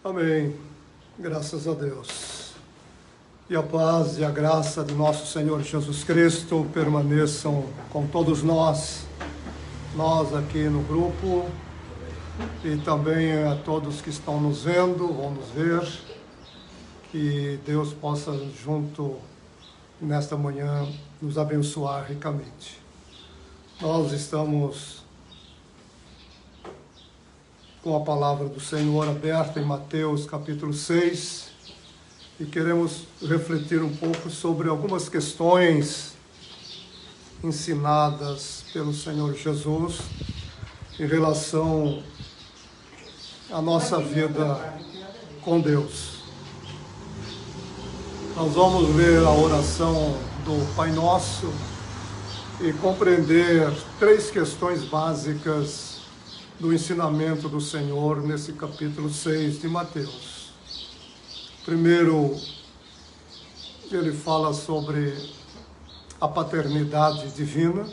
Amém. Graças a Deus. E a paz e a graça de nosso Senhor Jesus Cristo permaneçam com todos nós aqui no grupo, e também a todos que estão nos vendo, vão nos ver. Que Deus possa, junto nesta manhã, nos abençoar ricamente. Nós estamos com a palavra do Senhor aberta em Mateus capítulo 6 e queremos refletir um pouco sobre algumas questões ensinadas pelo Senhor Jesus em relação à nossa vida com Deus. Nós vamos ler a oração do Pai Nosso e compreender três questões básicas do ensinamento do Senhor nesse capítulo 6 de Mateus. Primeiro, ele fala sobre a paternidade divina.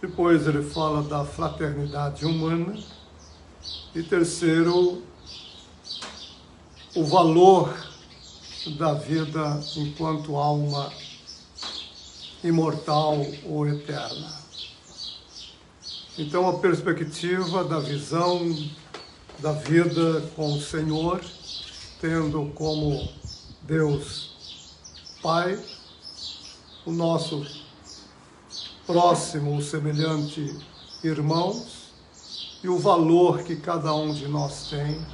Depois ele fala da fraternidade humana. E terceiro, o valor da vida enquanto alma imortal ou eterna. Então, a perspectiva da visão da vida com o Senhor, tendo como Deus Pai, o nosso próximo, semelhante irmãos, e o valor que cada um de nós tem,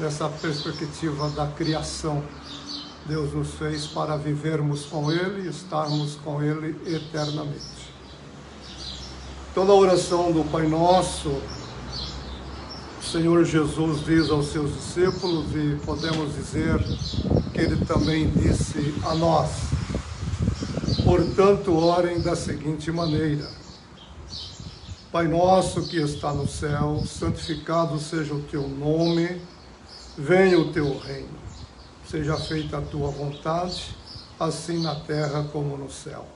nessa perspectiva da criação. Deus nos fez para vivermos com Ele e estarmos com Ele eternamente. Então, na oração do Pai Nosso, o Senhor Jesus diz aos seus discípulos, e podemos dizer que Ele também disse a nós: portanto, orem da seguinte maneira: Pai nosso que está no céu, santificado seja o teu nome, venha o teu reino, seja feita a tua vontade, assim na terra como no céu.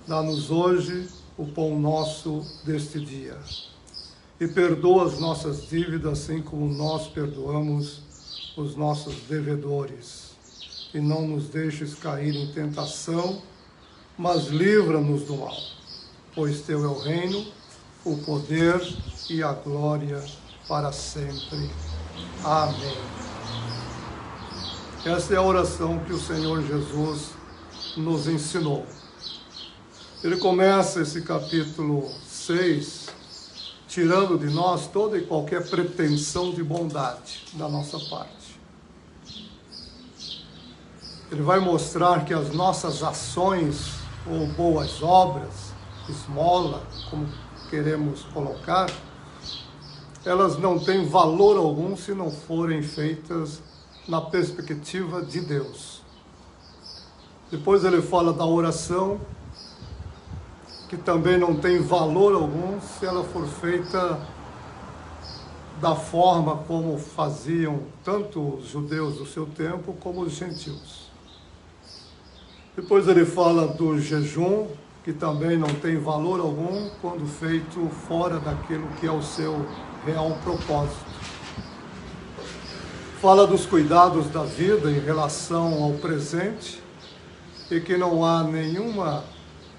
Dá-nos hoje o pão nosso deste dia, e perdoa as nossas dívidas, assim como nós perdoamos os nossos devedores. E não nos deixes cair em tentação, mas livra-nos do mal. Pois teu é o reino, o poder e a glória para sempre. Amém. Essa é a oração que o Senhor Jesus nos ensinou. Ele começa esse capítulo 6 tirando de nós toda e qualquer pretensão de bondade da nossa parte. Ele vai mostrar que as nossas ações ou boas obras, esmola, como queremos colocar, elas não têm valor algum se não forem feitas na perspectiva de Deus. Depois ele fala da oração, que também não tem valor algum se ela for feita da forma como faziam tanto os judeus do seu tempo como os gentios. Depois ele fala do jejum, que também não tem valor algum quando feito fora daquilo que é o seu real propósito. Fala dos cuidados da vida em relação ao presente e que não há nenhuma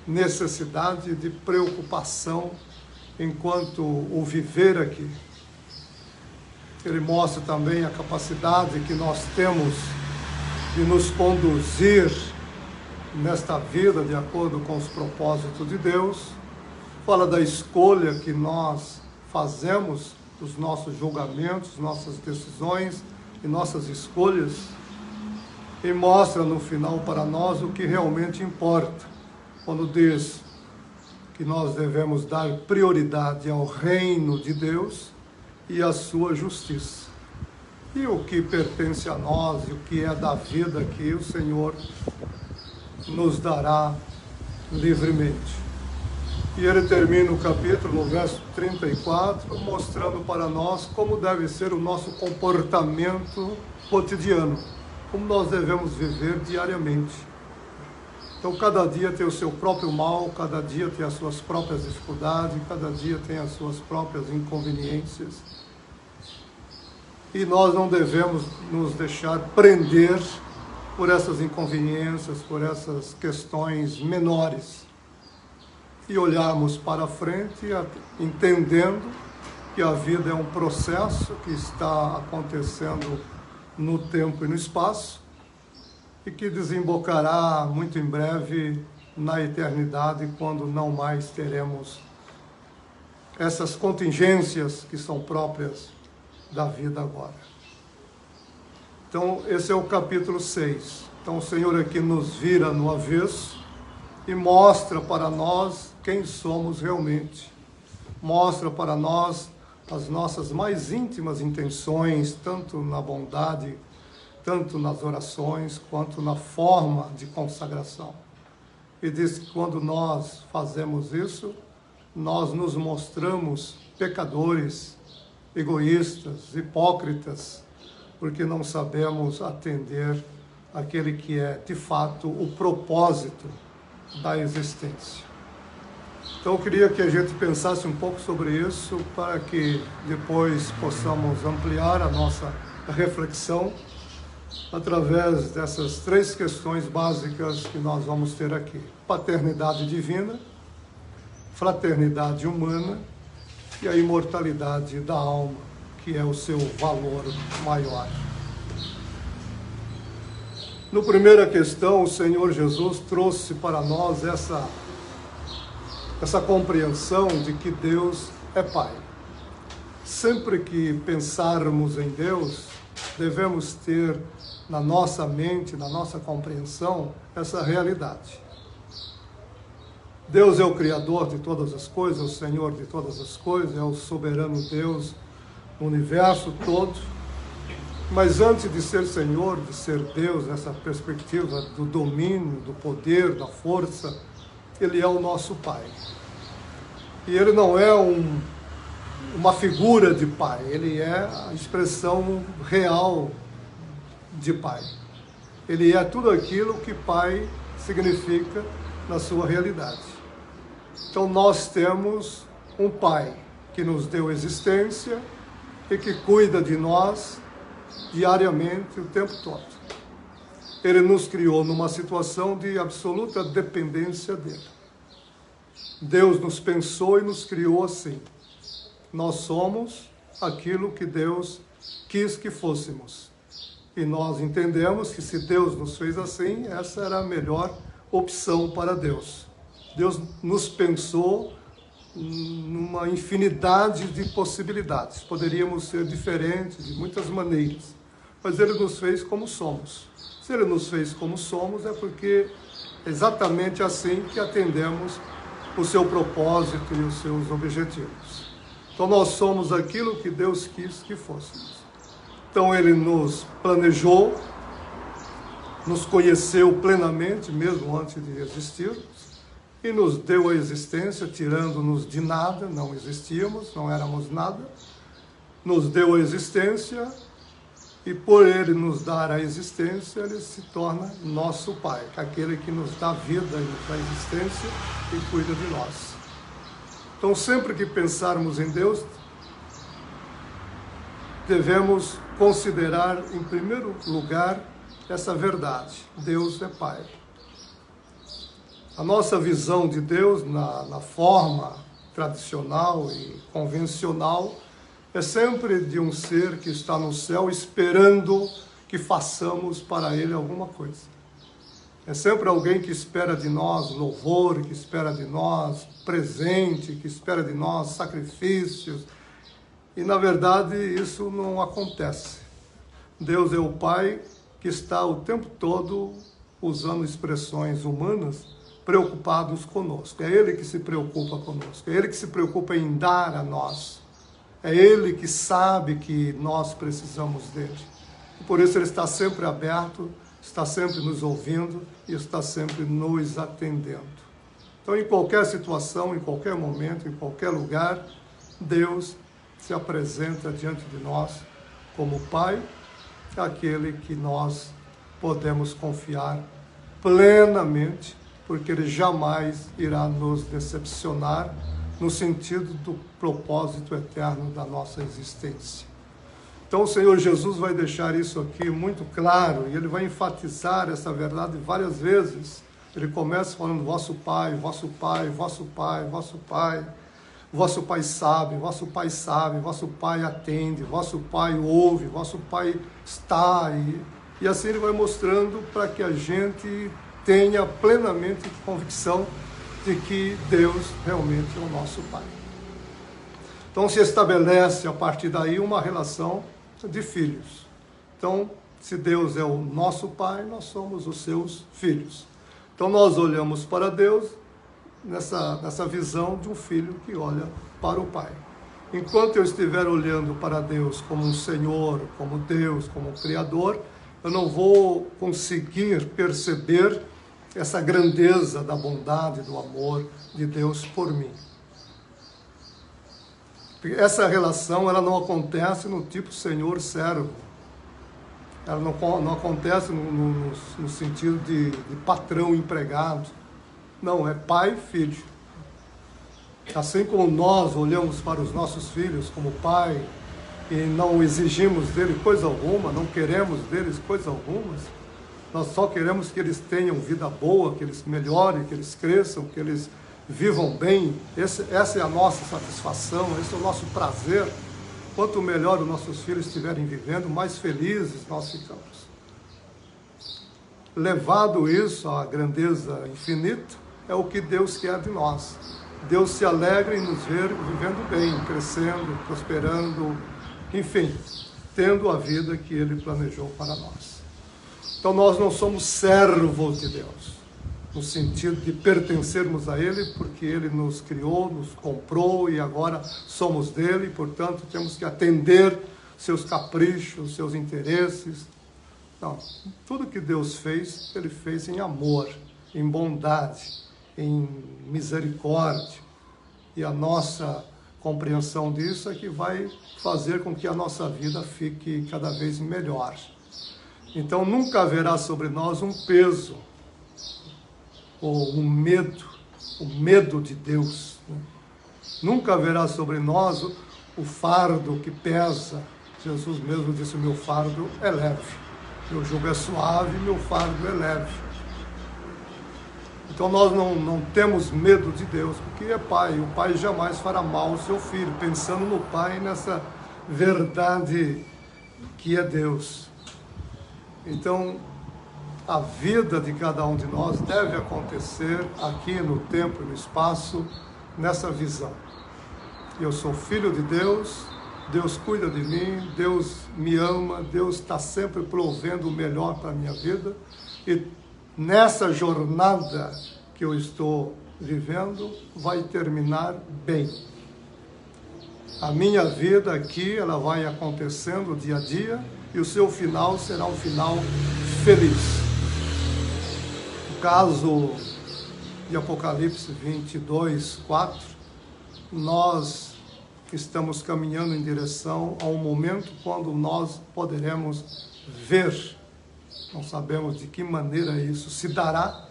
necessidade de preocupação enquanto o viver aqui. Ele mostra também a capacidade que nós temos de nos conduzir nesta vida de acordo com os propósitos de Deus. Fala da escolha que nós fazemos, dos nossos julgamentos, nossas decisões e nossas escolhas, e mostra no final para nós o que realmente importa, quando diz que nós devemos dar prioridade ao reino de Deus e à sua justiça. E o que pertence a nós e o que é da vida aqui, o Senhor nos dará livremente. E ele termina o capítulo, no verso 34, mostrando para nós como deve ser o nosso comportamento cotidiano, como nós devemos viver diariamente. Então, cada dia tem o seu próprio mal, cada dia tem as suas próprias dificuldades, cada dia tem as suas próprias inconveniências. e nós não devemos nos deixar prender por essas inconveniências, por essas questões menores, e olharmos para frente, entendendo que a vida é um processo que está acontecendo no tempo e no espaço, e que desembocará muito em breve na eternidade, quando não mais teremos essas contingências que são próprias da vida agora. Então, esse é o capítulo 6. Então, o Senhor aqui nos vira no avesso e mostra para nós quem somos realmente. Mostra para nós as nossas mais íntimas intenções, tanto na bondade, tanto nas orações, quanto na forma de consagração. E diz que quando nós fazemos isso, nós nos mostramos pecadores, egoístas, hipócritas, porque não sabemos atender aquele que é, de fato, o propósito da existência. Então, eu queria que a gente pensasse um pouco sobre isso, para que depois possamos ampliar a nossa reflexão através dessas 3 questões básicas que nós vamos ter aqui: paternidade divina, fraternidade humana e a imortalidade da alma, que é o seu valor maior. No primeira questão, o Senhor Jesus trouxe para nós essa compreensão de que Deus é Pai. Sempre que pensarmos em Deus, devemos ter na nossa mente, na nossa compreensão, essa realidade. Deus é o Criador de todas as coisas, o Senhor de todas as coisas, é o soberano Deus no universo todo. Mas antes de ser Senhor, de ser Deus, nessa perspectiva do domínio, do poder, da força, Ele é o nosso Pai. E Ele não é uma figura de Pai, Ele é a expressão real de Pai. Ele é tudo aquilo que Pai significa na sua realidade. Então nós temos um Pai que nos deu existência e que cuida de nós diariamente, o tempo todo. Ele nos criou numa situação de absoluta dependência dele. Deus nos pensou e nos criou assim. Nós somos aquilo que Deus quis que fôssemos. E nós entendemos que se Deus nos fez assim, essa era a melhor opção para Deus. Deus nos pensou numa infinidade de possibilidades. Poderíamos ser diferentes de muitas maneiras, mas Ele nos fez como somos. Se Ele nos fez como somos, é porque é exatamente assim que atendemos o seu propósito e os seus objetivos. Então nós somos aquilo que Deus quis que fôssemos. Então Ele nos planejou, nos conheceu plenamente, mesmo antes de existirmos, e nos deu a existência, tirando-nos de nada, não existíamos, não éramos nada. Nos deu a existência, e por Ele nos dar a existência, Ele se torna nosso Pai, aquele que nos dá vida e nos dá existência e cuida de nós. Então, sempre que pensarmos em Deus, devemos considerar, em primeiro lugar, essa verdade: Deus é Pai. A nossa visão de Deus, na forma tradicional e convencional, é sempre de um ser que está no céu esperando que façamos para Ele alguma coisa. É sempre alguém que espera de nós louvor, que espera de nós presente, que espera de nós sacrifícios. E, na verdade, isso não acontece. Deus é o Pai que está o tempo todo usando expressões humanas, preocupados conosco. É Ele que se preocupa conosco. É Ele que se preocupa em dar a nós. É Ele que sabe que nós precisamos dele. E por isso Ele está sempre aberto, está sempre nos ouvindo e está sempre nos atendendo. Então, em qualquer situação, em qualquer momento, em qualquer lugar, Deus se apresenta diante de nós como Pai, aquele que nós podemos confiar plenamente, porque Ele jamais irá nos decepcionar no sentido do propósito eterno da nossa existência. Então o Senhor Jesus vai deixar isso aqui muito claro, e Ele vai enfatizar essa verdade várias vezes. Ele começa falando, vosso Pai, vosso Pai, vosso Pai, vosso Pai. Vosso Pai sabe, vosso Pai sabe, vosso Pai atende, vosso Pai ouve, vosso Pai está. E assim Ele vai mostrando para que a gente tenha plenamente convicção de que Deus realmente é o nosso Pai. Então se estabelece a partir daí uma relação de filhos. Então, se Deus é o nosso Pai, nós somos os seus filhos. Então nós olhamos para Deus nessa visão de um filho que olha para o Pai. Enquanto eu estiver olhando para Deus como um Senhor, como Deus, como um Criador, eu não vou conseguir perceber essa grandeza da bondade, do amor de Deus por mim. Essa relação ela não acontece no tipo Senhor-servo. Ela não acontece no sentido de patrão-empregado. Não, é pai e filho. Assim como nós olhamos para os nossos filhos como pai e não exigimos dele coisa alguma, não queremos deles coisa alguma, nós só queremos que eles tenham vida boa, que eles melhorem, que eles cresçam, que eles vivam bem. Essa é a nossa satisfação, esse é o nosso prazer. Quanto melhor os nossos filhos estiverem vivendo, mais felizes nós ficamos. Levado isso à grandeza infinita, é o que Deus quer de nós. Deus se alegra em nos ver vivendo bem, crescendo, prosperando, enfim, tendo a vida que Ele planejou para nós. Então nós não somos servos de Deus, no sentido de pertencermos a Ele, porque Ele nos criou, nos comprou e agora somos dele, portanto temos que atender seus caprichos, seus interesses. Não, tudo que Deus fez, Ele fez em amor, em bondade, em misericórdia. E a nossa compreensão disso é que vai fazer com que a nossa vida fique cada vez melhor. Então nunca haverá sobre nós um peso, ou um medo, o medo de Deus. Nunca haverá sobre nós o fardo que pesa. Jesus mesmo disse, meu fardo é leve, meu jugo é suave, meu fardo é leve. Então nós não temos medo de Deus, porque é Pai. O Pai jamais fará mal ao seu filho, pensando no Pai, nessa verdade que é Deus. Então, a vida de cada um de nós deve acontecer aqui no tempo e no espaço, nessa visão. Eu sou filho de Deus, Deus cuida de mim, Deus me ama, Deus está sempre provendo o melhor para a minha vida. E nessa jornada que eu estou vivendo, vai terminar bem. A minha vida aqui, ela vai acontecendo dia a dia, e o seu final será um final feliz. No caso de Apocalipse 22, 4, nós estamos caminhando em direção a um momento quando nós poderemos ver. Não sabemos de que maneira isso se dará,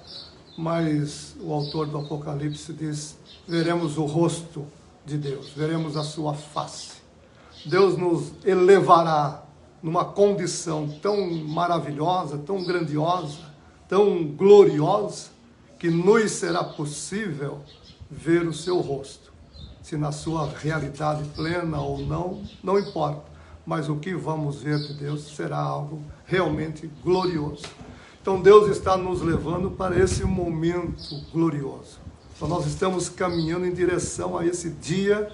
mas o autor do Apocalipse diz, veremos o rosto de Deus, veremos a sua face. Deus nos elevará numa condição tão maravilhosa, tão grandiosa, tão gloriosa, que nos será possível ver o seu rosto. Se na sua realidade plena ou não, não importa. Mas o que vamos ver de Deus será algo realmente glorioso. Então Deus está nos levando para esse momento glorioso. Então nós estamos caminhando em direção a esse dia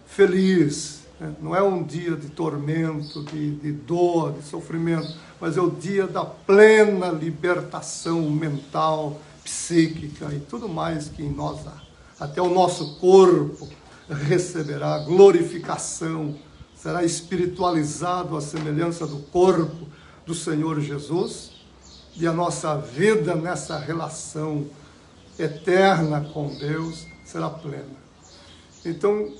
feliz. Não é um dia de tormento, de dor, de sofrimento, mas é o dia da plena libertação mental, psíquica e tudo mais que em nós há. Até o nosso corpo receberá glorificação, será espiritualizado à semelhança do corpo do Senhor Jesus, e a nossa vida nessa relação eterna com Deus será plena. Então,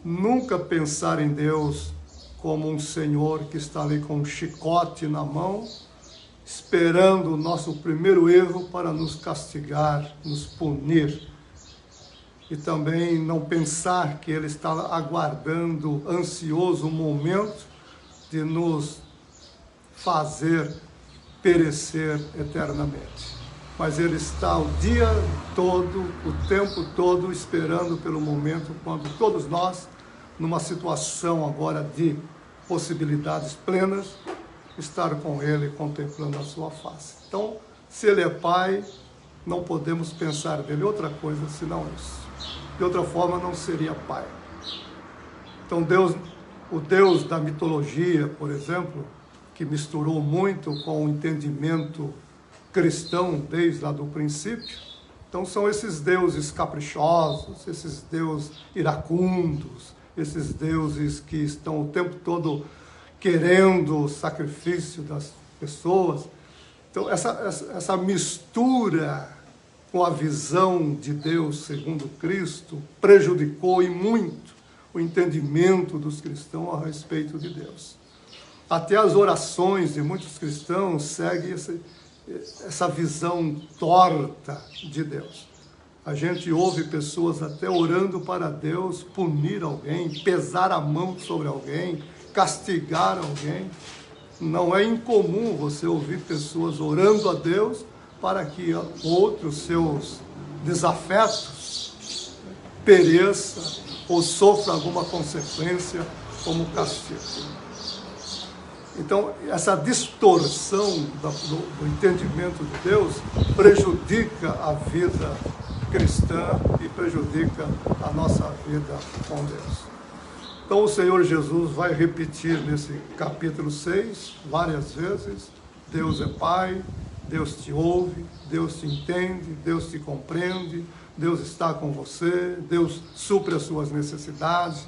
nunca pensar em Deus como um Senhor que está ali com um chicote na mão, esperando o nosso primeiro erro para nos castigar, nos punir. E também não pensar que Ele está aguardando, ansioso, um momento de nos fazer perecer eternamente. Mas Ele está o dia todo, o tempo todo, esperando pelo momento quando todos nós, numa situação agora de possibilidades plenas, estar com Ele contemplando a sua face. Então, se Ele é Pai, não podemos pensar dele outra coisa senão isso. De outra forma, não seria Pai. Então, o Deus da mitologia, por exemplo, que misturou muito com o entendimento cristão desde lá do princípio, então são esses deuses caprichosos, esses deuses iracundos, esses deuses que estão o tempo todo querendo o sacrifício das pessoas. Então, essa mistura com a visão de Deus segundo Cristo prejudicou e muito o entendimento dos cristãos a respeito de Deus. Até as orações de muitos cristãos seguem essa visão torta de Deus. A gente ouve pessoas até orando para Deus punir alguém, pesar a mão sobre alguém, castigar alguém. Não é incomum você ouvir pessoas orando a Deus para que outros seus desafetos pereça ou sofra alguma consequência como castigo. Então, essa distorção do entendimento de Deus prejudica a vida cristã e prejudica a nossa vida com Deus. Então, o Senhor Jesus vai repetir nesse capítulo 6, várias vezes: Deus é Pai, Deus te ouve, Deus te entende, Deus te compreende, Deus está com você, Deus supre as suas necessidades.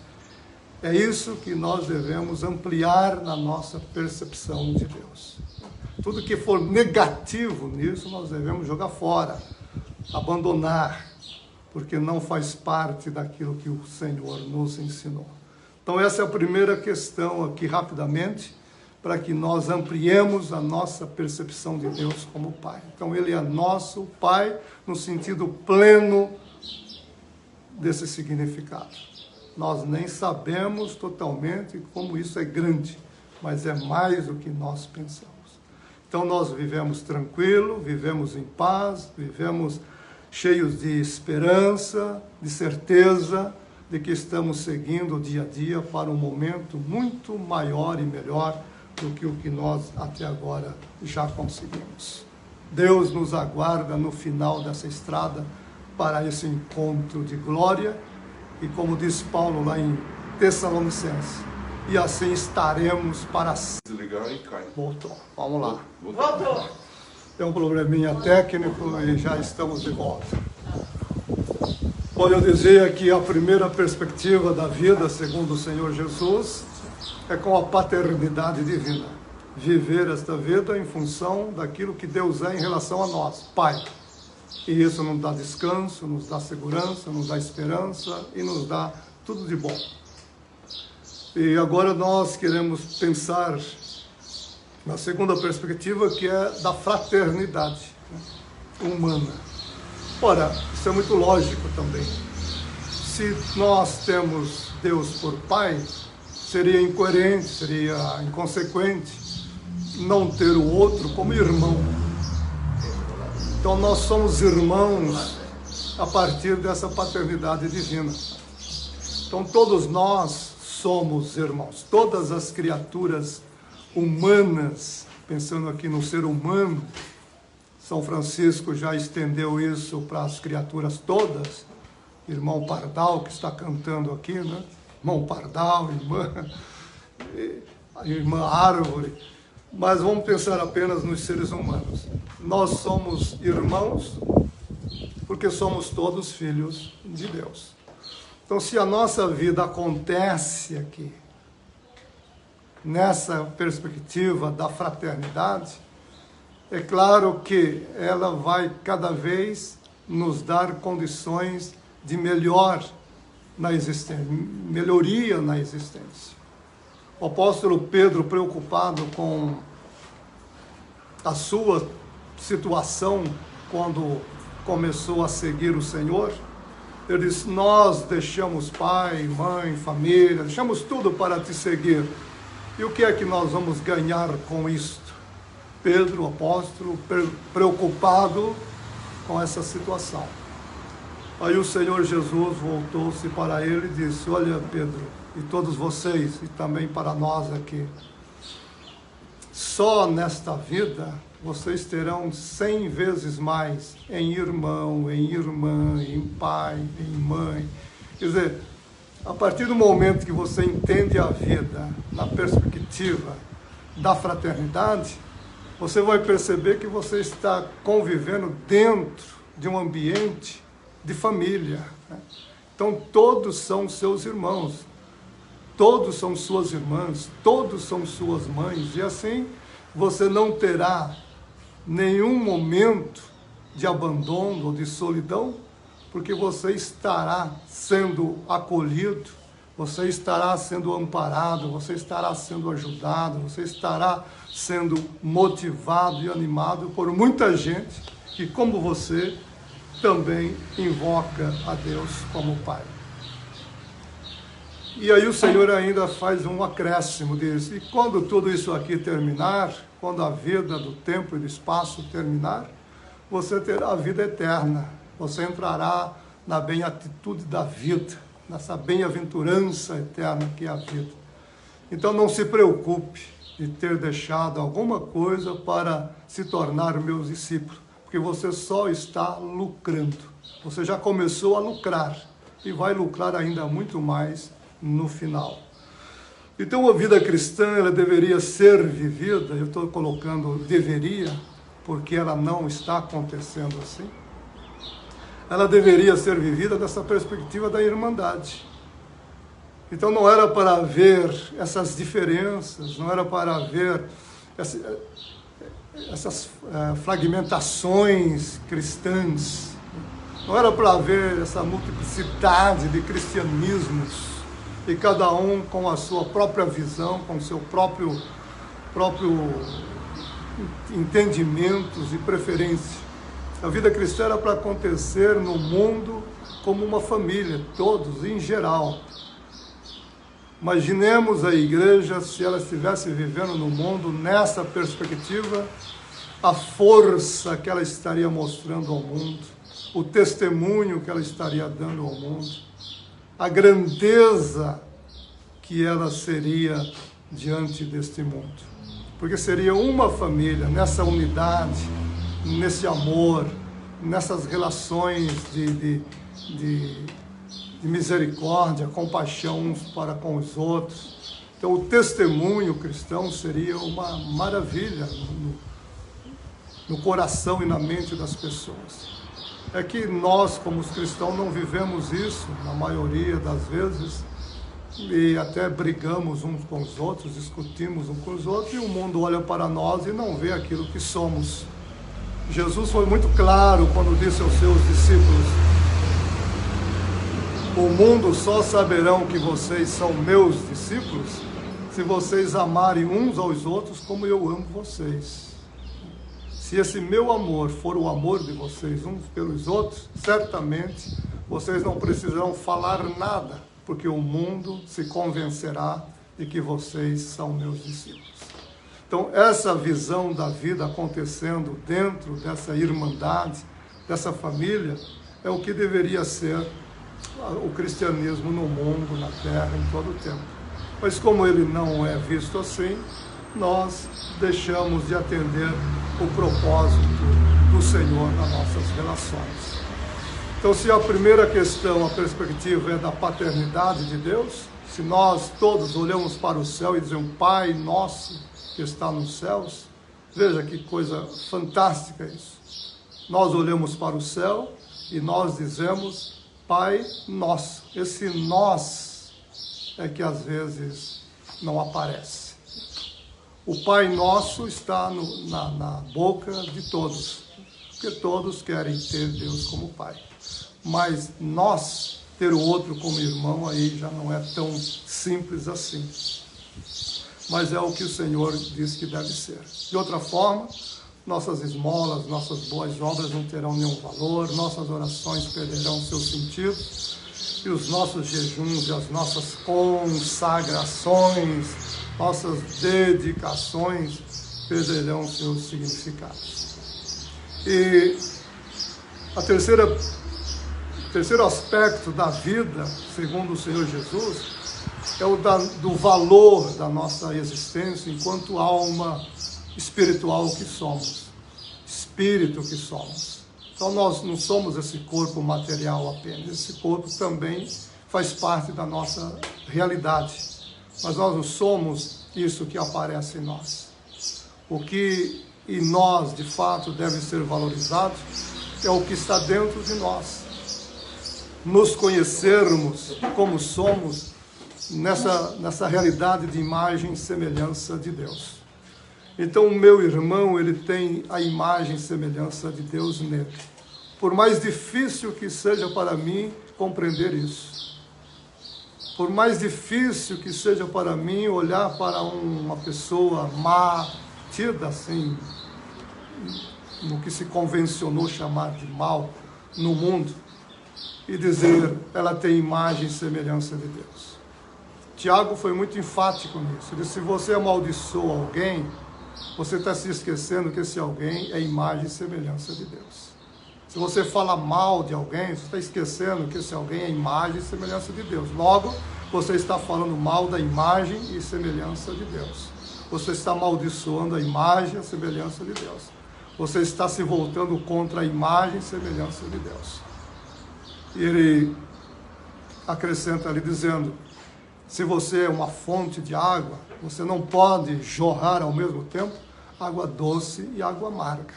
É isso que nós devemos ampliar na nossa percepção de Deus. Tudo que for negativo nisso, nós devemos jogar fora, abandonar, porque não faz parte daquilo que o Senhor nos ensinou. Então, essa é a primeira questão aqui, rapidamente, para que nós ampliemos a nossa percepção de Deus como Pai. Então, Ele é nosso Pai no sentido pleno desse significado. Nós nem sabemos totalmente como isso é grande, mas é mais do que nós pensamos. Então, nós vivemos tranquilo, vivemos em paz, vivemos cheios de esperança, de certeza de que estamos seguindo dia a dia para um momento muito maior e melhor do que o que nós até agora já conseguimos. Deus nos aguarda no final dessa estrada para esse encontro de glória, e como diz Paulo lá em Tessalonicenses, e assim estaremos para sempre. Desligar e cai. Voltou, vamos lá. Voltou. Tem um probleminha técnico e já estamos de volta. Olha, eu dizia que a primeira perspectiva da vida, segundo o Senhor Jesus, é com a paternidade divina. Viver esta vida em função daquilo que Deus é em relação a nós, Pai. E isso nos dá descanso, nos dá segurança, nos dá esperança e nos dá tudo de bom. E agora nós queremos pensar na segunda perspectiva, que é da fraternidade, né, humana. Ora, isso é muito lógico também. Se nós temos Deus por Pai, seria incoerente, seria inconsequente não ter o outro como irmão. Então nós somos irmãos a partir dessa paternidade divina. Então todos nós somos irmãos. Todas as criaturas humanas, pensando aqui no ser humano, São Francisco já estendeu isso para as criaturas todas. Irmão Pardal, que está cantando aqui, né? Irmão Pardal, irmã Árvore. Mas vamos pensar apenas nos seres humanos. Nós somos irmãos porque somos todos filhos de Deus. Então, se a nossa vida acontece aqui, nessa perspectiva da fraternidade, é claro que ela vai cada vez nos dar condições de melhoria na existência. O apóstolo Pedro, preocupado com a sua situação quando começou a seguir o Senhor, ele disse: nós deixamos pai, mãe, família, deixamos tudo para te seguir. E o que é que nós vamos ganhar com isto? Pedro, o apóstolo, preocupado com essa situação. Aí o Senhor Jesus voltou-se para ele e disse: olha, Pedro, e todos vocês, e também para nós aqui, só nesta vida vocês terão 100 vezes mais em irmão, em irmã, em pai, em mãe. Quer dizer, a partir do momento que você entende a vida na perspectiva da fraternidade, você vai perceber que você está convivendo dentro de um ambiente de família, né? Então todos são seus irmãos, todos são suas irmãs, todos são suas mães, e assim você não terá nenhum momento de abandono ou de solidão, porque você estará sendo acolhido, você estará sendo amparado, você estará sendo ajudado, você estará sendo motivado e animado por muita gente que, como você, também invoca a Deus como Pai. E aí o Senhor ainda faz um acréscimo, diz: e quando tudo isso aqui terminar, quando a vida do tempo e do espaço terminar, você terá a vida eterna, você entrará na beatitude da vida, nessa bem-aventurança eterna que é a vida. Então não se preocupe de ter deixado alguma coisa para se tornar meus discípulos, porque você só está lucrando. Você já começou a lucrar e vai lucrar ainda muito mais no final. Então a vida cristã, ela deveria ser vivida, eu estou colocando deveria, porque ela não está acontecendo assim. Ela deveria ser vivida dessa perspectiva da irmandade. Então não era para ver essas diferenças, não era para ver essas fragmentações cristãs, não era para ver essa multiplicidade de cristianismos, e cada um com a sua própria visão, com o seu próprio entendimentos e preferências. A vida cristã era para acontecer no mundo como uma família, todos, em geral. Imaginemos a igreja se ela estivesse vivendo no mundo nessa perspectiva, a força que ela estaria mostrando ao mundo, o testemunho que ela estaria dando ao mundo, a grandeza que ela seria diante deste mundo. Porque seria uma família, nessa unidade, nesse amor, nessas relações de misericórdia, compaixão uns para com os outros. Então o testemunho cristão seria uma maravilha no coração e na mente das pessoas. É que nós, como os cristãos, não vivemos isso, na maioria das vezes, e até brigamos uns com os outros, discutimos uns com os outros, e o mundo olha para nós e não vê aquilo que somos. Jesus foi muito claro quando disse aos seus discípulos: o mundo só saberão que vocês são meus discípulos se vocês amarem uns aos outros como eu amo vocês. Se esse meu amor for o amor de vocês uns pelos outros, certamente vocês não precisarão falar nada, porque o mundo se convencerá de que vocês são meus discípulos. Então, essa visão da vida acontecendo dentro dessa irmandade, dessa família, é o que deveria ser o cristianismo no mundo, na terra, em todo o tempo. Mas como ele não é visto assim, nós deixamos de atender o propósito do Senhor nas nossas relações. Então, se a primeira questão, a perspectiva é da paternidade de Deus, se nós todos olhamos para o céu e dizemos: Pai nosso que está nos céus, veja que coisa fantástica isso. Nós olhamos para o céu e nós dizemos: Pai nosso. Esse nós é que às vezes não aparece. O Pai nosso está na boca de todos, porque todos querem ter Deus como Pai. Mas nós, ter o outro como irmão, aí já não é tão simples assim. Mas é o que o Senhor diz que deve ser. De outra forma, nossas esmolas, nossas boas obras não terão nenhum valor, nossas orações perderão seu sentido, e os nossos jejuns e as nossas consagrações nossas dedicações perderão seus significados. E o terceiro aspecto da vida, segundo o Senhor Jesus, é o do valor da nossa existência enquanto alma espiritual que somos, espírito que somos. Então nós não somos esse corpo material apenas, esse corpo também faz parte da nossa realidade, mas nós não somos isso que aparece em nós. O que em nós de fato deve ser valorizado é o que está dentro de nós. Nos conhecermos como somos nessa realidade de imagem e semelhança de Deus. Então o meu irmão, ele tem a imagem e semelhança de Deus nele. Por mais difícil que seja para mim compreender isso, por mais difícil que seja para mim olhar para uma pessoa má, tida assim, no que se convencionou chamar de mal no mundo, e dizer, ela tem imagem e semelhança de Deus. Tiago foi muito enfático nisso. Ele disse, se você amaldiçoa alguém, você está se esquecendo que esse alguém é imagem e semelhança de Deus. Se você fala mal de alguém, você está esquecendo que esse alguém é imagem e semelhança de Deus. Logo, você está falando mal da imagem e semelhança de Deus. Você está amaldiçoando a imagem e a semelhança de Deus. Você está se voltando contra a imagem e semelhança de Deus. E ele acrescenta ali dizendo, se você é uma fonte de água, você não pode jorrar ao mesmo tempo água doce e água amarga.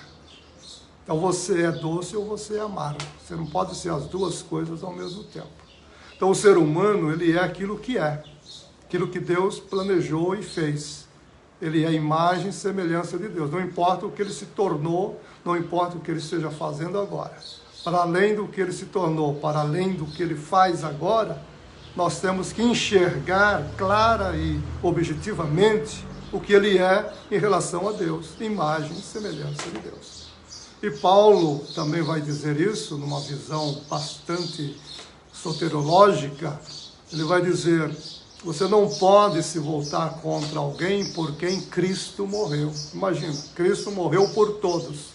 Então você é doce ou você é amargo. Você não pode ser as duas coisas ao mesmo tempo. Então o ser humano, ele é aquilo que é. Aquilo que Deus planejou e fez. Ele é a imagem e semelhança de Deus. Não importa o que ele se tornou, não importa o que ele esteja fazendo agora. Para além do que ele se tornou, para além do que ele faz agora, nós temos que enxergar clara e objetivamente o que ele é em relação a Deus. Imagem e semelhança de Deus. E Paulo também vai dizer isso, numa visão bastante soterológica. Ele vai dizer, você não pode se voltar contra alguém por quem Cristo morreu. Imagina, Cristo morreu por todos.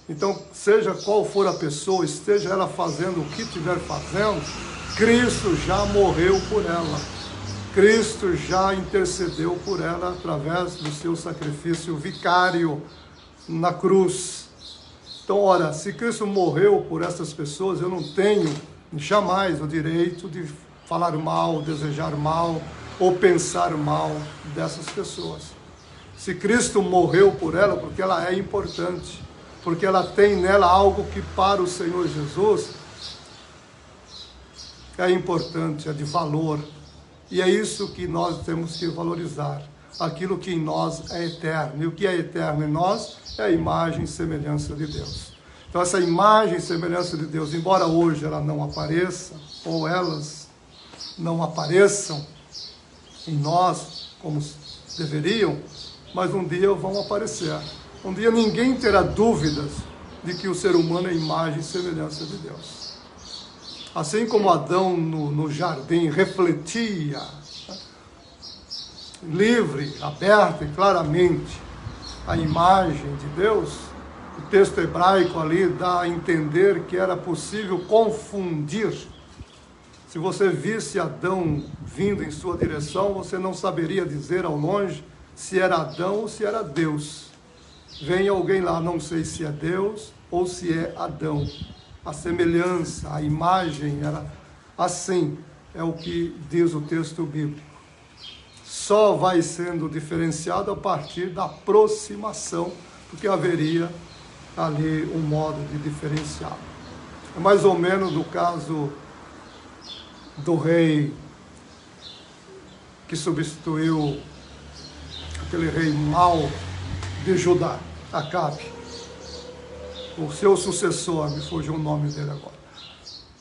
Então, seja qual for a pessoa, esteja ela fazendo o que estiver fazendo, Cristo já morreu por ela. Cristo já intercedeu por ela através do seu sacrifício vicário na cruz. Então, ora, se Cristo morreu por essas pessoas, eu não tenho jamais o direito de falar mal, desejar mal ou pensar mal dessas pessoas. Se Cristo morreu por ela, porque ela é importante, porque ela tem nela algo que para o Senhor Jesus é importante, é de valor. E é isso que nós temos que valorizar. Aquilo que em nós é eterno. E o que é eterno em nós é a imagem e semelhança de Deus. Então essa imagem e semelhança de Deus, embora hoje ela não apareça, ou elas não apareçam em nós como deveriam, mas um dia vão aparecer. Um dia ninguém terá dúvidas de que o ser humano é imagem e semelhança de Deus. Assim como Adão no jardim refletia, livre, aberta e claramente a imagem de Deus, o texto hebraico ali dá a entender que era possível confundir. Se você visse Adão vindo em sua direção, você não saberia dizer ao longe se era Adão ou se era Deus. Vem alguém lá, não sei se é Deus ou se é Adão. A semelhança, a imagem era assim, é o que diz o texto bíblico. Só vai sendo diferenciado a partir da aproximação, porque haveria ali um modo de diferenciá-lo. É mais ou menos no caso do rei que substituiu aquele rei mau de Judá, Acabe. O seu sucessor, me fugiu o nome dele agora.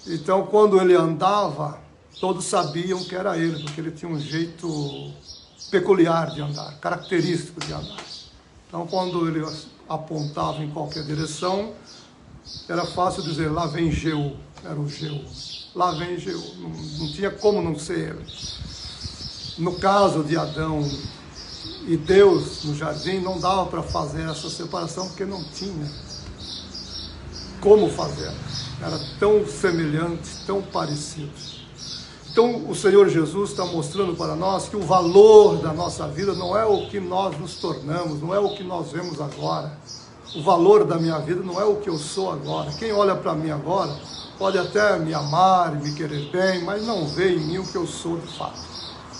Então, quando ele andava, todos sabiam que era ele, porque ele tinha um jeito peculiar de andar, característico de andar. Então, quando ele apontava em qualquer direção, era fácil dizer, lá vem Jeú, era o Jeú. Lá vem Jeú, não tinha como não ser ele. No caso de Adão e Deus no jardim, não dava para fazer essa separação porque não tinha como fazer. Era tão semelhante, tão parecido. Então o Senhor Jesus está mostrando para nós que o valor da nossa vida não é o que nós nos tornamos, não é o que nós vemos agora. O valor da minha vida não é o que eu sou agora. Quem olha para mim agora pode até me amar e me querer bem, mas não vê em mim o que eu sou de fato.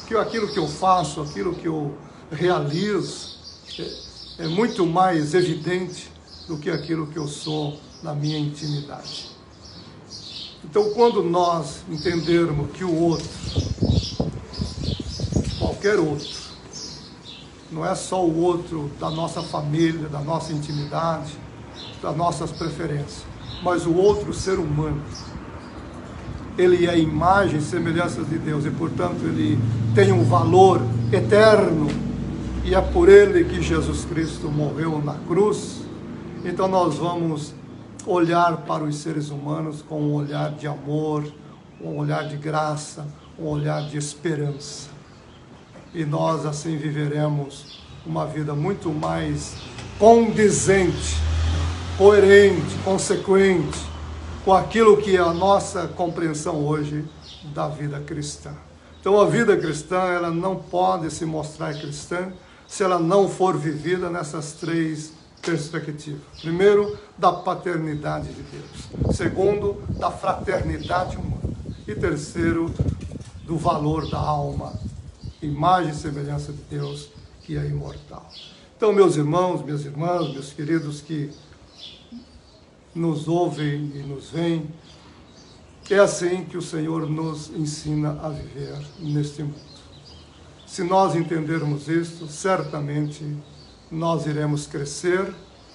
Que aquilo que eu faço, aquilo que eu realizo é muito mais evidente do que aquilo que eu sou na minha intimidade. Então, quando nós entendermos que o outro, qualquer outro, não é só o outro da nossa família, da nossa intimidade, das nossas preferências, mas o outro ser humano, ele é a imagem e semelhança de Deus e, portanto, ele tem um valor eterno e é por ele que Jesus Cristo morreu na cruz. Então nós vamos olhar para os seres humanos com um olhar de amor, um olhar de graça, um olhar de esperança. E nós assim viveremos uma vida muito mais condizente, coerente, consequente com aquilo que é a nossa compreensão hoje da vida cristã. Então a vida cristã, ela não pode se mostrar cristã se ela não for vivida nessas três perspectivas. Primeiro, da paternidade de Deus. Segundo, da fraternidade humana. E terceiro, do valor da alma, imagem e semelhança de Deus, que é imortal. Então, meus irmãos, minhas irmãs, meus queridos que nos ouvem e nos veem, é assim que o Senhor nos ensina a viver neste mundo. Se nós entendermos isto, certamente nós iremos crescer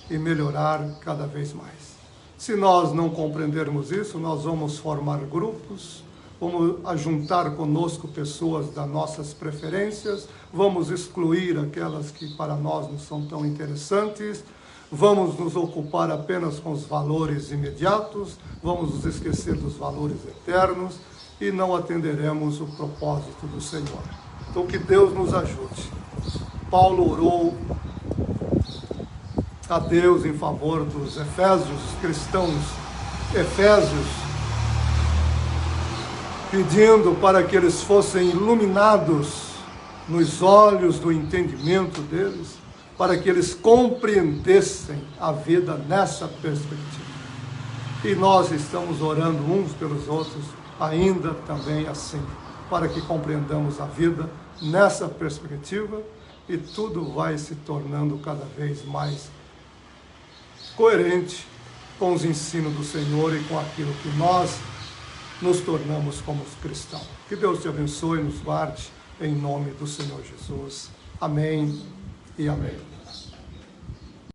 e melhorar cada vez mais. Se nós não compreendermos isso, nós vamos formar grupos, vamos ajuntar conosco pessoas das nossas preferências, vamos excluir aquelas que para nós não são tão interessantes, vamos nos ocupar apenas com os valores imediatos, vamos nos esquecer dos valores eternos e não atenderemos o propósito do Senhor. Então que Deus nos ajude. Paulo orou a Deus em favor dos Efésios, cristãos Efésios, pedindo para que eles fossem iluminados nos olhos do entendimento deles, para que eles compreendessem a vida nessa perspectiva. E nós estamos orando uns pelos outros, ainda também assim, para que compreendamos a vida nessa perspectiva, e tudo vai se tornando cada vez mais coerente com os ensinos do Senhor e com aquilo que nós nos tornamos como cristãos. Que Deus te abençoe e nos guarde, em nome do Senhor Jesus. Amém e amém.